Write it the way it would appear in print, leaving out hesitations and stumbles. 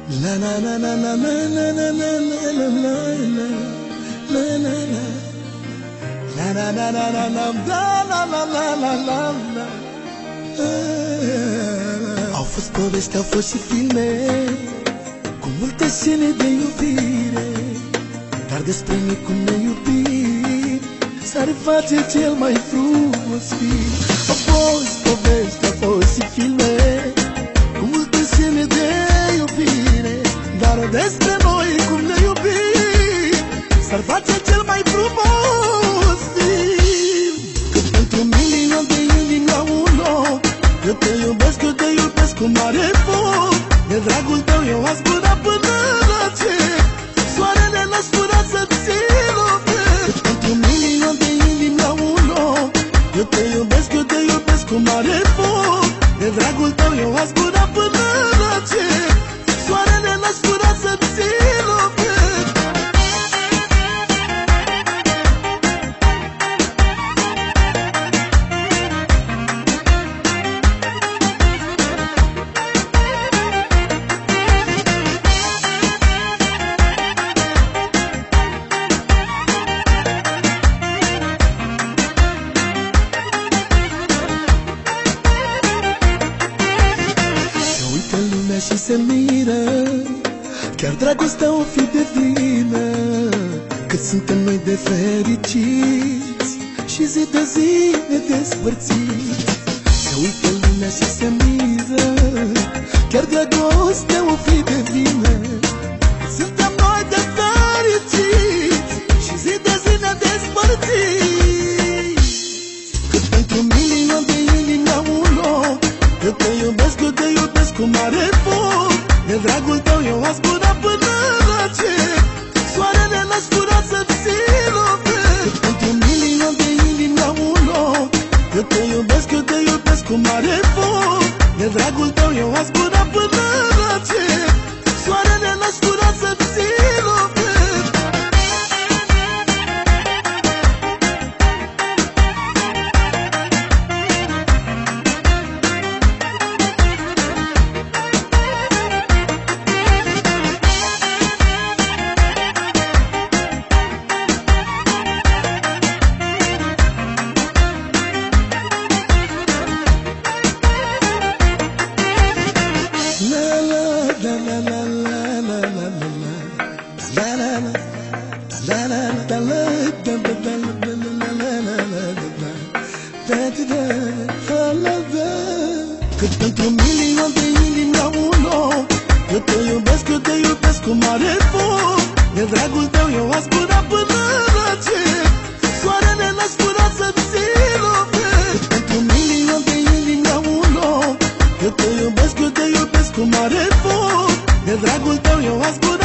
La la la la la la la la la la la la la la. La la la la la la la la la la la la. Au fost povești, au fost și filme cu multe scene de iubire, dar despre noi cum ne iubim s-ar face cel mai frumos film. Au fost povești, au fost și filme cu multe scene de iubire, dar despre noi cum ne iubim s-ar face cel mai frumos film. Că pentru milion de inimi la un loc, eu te iubesc, eu te iubesc cu mare foc. De dragul tău eu aș zbura până la cer, soarele n-aș zbura să-ți lovesc. Pentru milion de inimi la un loc, eu te iubesc, eu te iubesc cu mare foc. De dragul tău eu aș zbura până la cer, soarele n-aș zbura să-ți lovesc. Și se miră, chiar dragostea o fi de vină, cât suntem noi de fericiți și zi de zi ne despărțiți. Se uită lumea și se miră, chiar dragostea o fi de vină, suntem noi de fericiți și zi de zi ne despărțiți. Cât pentru milion de inimi la un loc, eu te iubesc, eu te iubesc cu mare foc. De dragul tău eu aș zbura până la cer, soarele n-aș zbura să-ți lovesc. Pentru milion de inimi la un loc, eu te iubesc, eu te iubesc cu mare foc. De dragul tău eu aș zbura până la cer, soarele n-aș zbura să-ți lovesc. Cât pentru milion de inimi la un loc, eu te iubesc, eu te iubesc cu mare foc. De dragul tău eu aș zbura până la cer, soarele n-aș zbura să-ți lovesc. Pentru milion de inimi la un loc, eu te iubesc, eu te iubesc cu mare foc. De dragul tău eu aș zbura